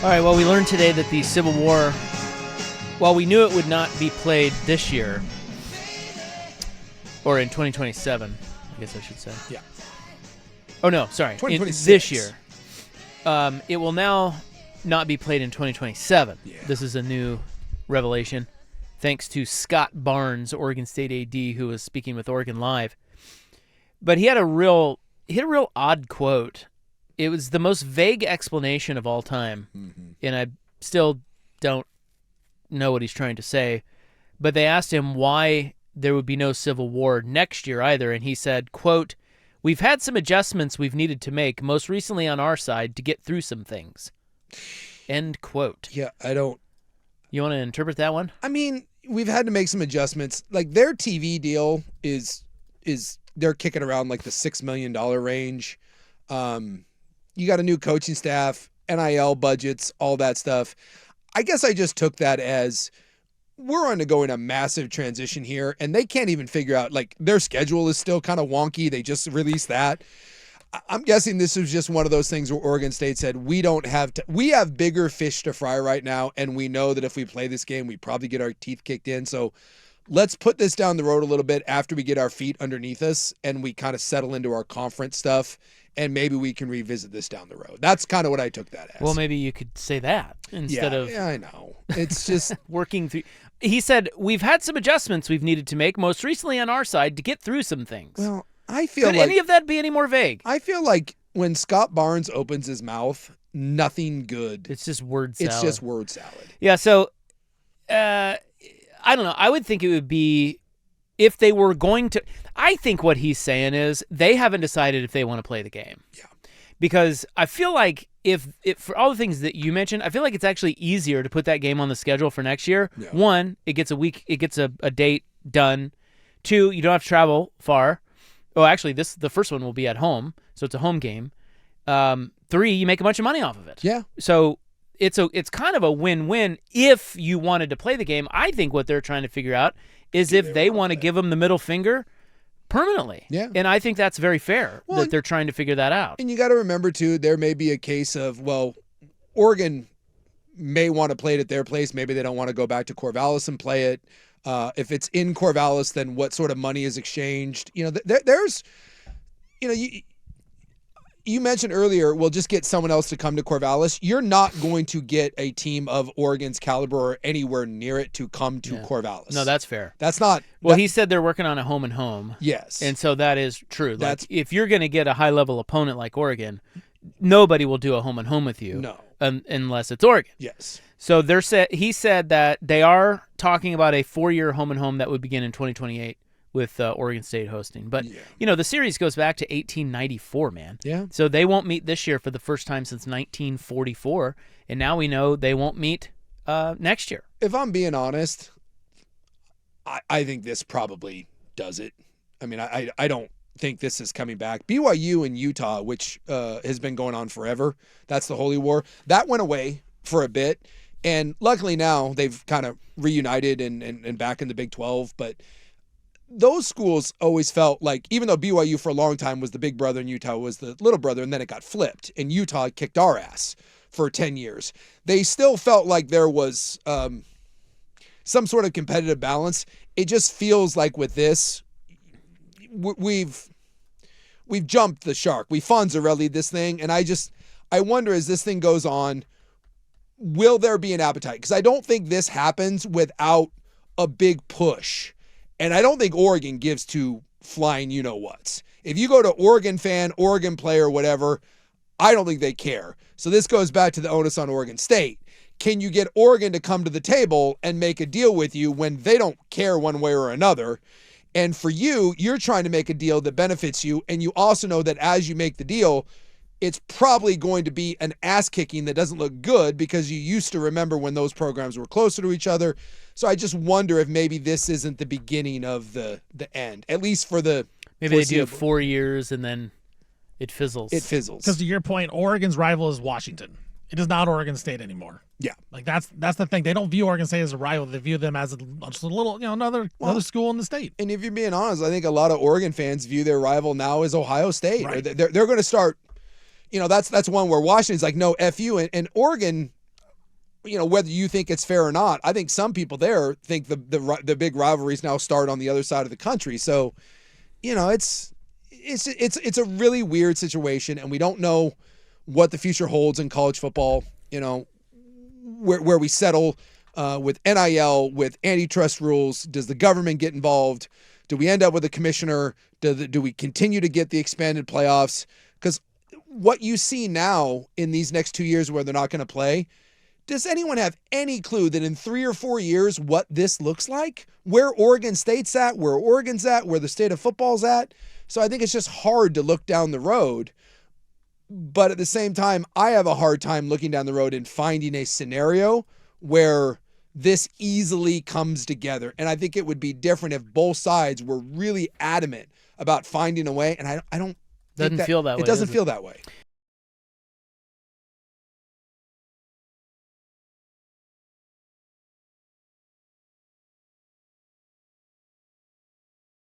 All right, well, we learned today that the Civil War, while we knew it would not be played this year, or in 2027, I guess I should say. Yeah. Oh, no, sorry. 2026. This year. It will now not be played in 2027. Yeah. This is a new revelation, thanks to Scott Barnes, Oregon State AD, who was speaking with Oregon Live. But he had a real odd quote. It was the most vague explanation of all time, and I still don't know what he's trying to say. But they asked him why there would be no Civil War next year either, and he said, quote, "We've had some adjustments we've needed to make, most recently on our side, to get through some things." End quote. Yeah, I don't... You want to interpret that one? I mean, we've had to make some adjustments. Like, their TV deal is they're kicking around like the $6 million range. You got a new coaching staff, NIL budgets, all that stuff. I guess I just took that as we're undergoing a massive transition here, and they can't even figure out, like, their schedule is still kind of wonky. They just released that. I'm guessing this was just one of those things where Oregon State said, we have bigger fish to fry right now, and we know that if we play this game, we probably get our teeth kicked in. So let's put this down the road a little bit after we get our feet underneath us and we kind of settle into our conference stuff. And maybe we can revisit this down the road. That's kind of what I took that as. Well, maybe you could say that instead of... Yeah, I know. It's just... working through... He said, we've had some adjustments we've needed to make, most recently on our side, to get through some things. Well, I feel Could any of that be any more vague? I feel like when Scott Barnes opens his mouth, nothing good. It's just word salad. It's just word salad. Yeah, so, I don't know. I would think it would be... If they were going to, I think what he's saying is they haven't decided if they want to play the game. Yeah. Because I feel like if for all the things that you mentioned, I feel like it's actually easier to put that game on the schedule for next year. Yeah. One, it gets a date done. Two, you don't have to travel far. Oh, actually, the first one will be at home, so it's a home game. Three, you make a bunch of money off of it. Yeah. So it's kind of a win-win if you wanted to play the game. I think what they're trying to figure out is if they want to give them the middle finger permanently. Yeah. And I think that's very fair that they're trying to figure that out. And you got to remember, too, there may be a case of, well, Oregon may want to play it at their place. Maybe they don't want to go back to Corvallis and play it. If it's in Corvallis, then what sort of money is exchanged? You know, there's, you know, you mentioned earlier, we'll just get someone else to come to Corvallis. You're not going to get a team of Oregon's caliber or anywhere near it to come to Corvallis. No, that's fair. That's not. Well, he said they're working on a home and home. Yes. And so that is true. That's if you're going to get a high-level opponent like Oregon, nobody will do a home and home with you. No. Unless it's Oregon. Yes. So he said that they are talking about a 4-year home and home that would begin in 2028. With Oregon State hosting. But, you know, the series goes back to 1894, man. Yeah. So they won't meet this year for the first time since 1944, and now we know they won't meet next year. If I'm being honest, I think this probably does it. I mean, I don't think this is coming back. BYU and Utah, which has been going on forever, that's the Holy War, that went away for a bit, and luckily now they've kind of reunited and back in the Big 12, but those schools always felt like, even though BYU for a long time was the big brother and Utah was the little brother, and then it got flipped, and Utah kicked our ass for 10 years, they still felt like there was some sort of competitive balance. It just feels like with this, we've jumped the shark. We Fonzarelli'd this thing, and I wonder as this thing goes on, will there be an appetite? Because I don't think this happens without a big push. And I don't think Oregon gives two flying you-know-whats. If you go to Oregon fan, Oregon player, whatever, I don't think they care. So this goes back to the onus on Oregon State. Can you get Oregon to come to the table and make a deal with you when they don't care one way or another? And for you, you're trying to make a deal that benefits you, and you also know that as you make the deal, it's probably going to be an ass-kicking that doesn't look good because you used to remember when those programs were closer to each other. So I just wonder if maybe this isn't the beginning of the end, at least for the maybe they do 4 years and then it fizzles. It fizzles. Because to your point, Oregon's rival is Washington. It is not Oregon State anymore. Yeah, like that's the thing. They don't view Oregon State as a rival. They view them as just a little, another school in the state. And if you're being honest, I think a lot of Oregon fans view their rival now as Ohio State. Right. They're going to start. That's one where Washington's like, no, F you, and Oregon whether you think it's fair or not, I think some people there think the big rivalries now start on the other side of the country. So, it's a really weird situation, and we don't know what the future holds in college football. Where we settle with NIL, with antitrust rules. Does the government get involved? Do we end up with a commissioner? Do we continue to get the expanded playoffs? Because what you see now in these next 2 years where they're not going to play, does anyone have any clue that in 3 or 4 years what this looks like? Where Oregon State's at, where Oregon's at, where the state of football's at? So I think it's just hard to look down the road. But at the same time, I have a hard time looking down the road and finding a scenario where this easily comes together. And I think it would be different if both sides were really adamant about finding a way. And I don't Doesn't feel that way. It doesn't does feel that way.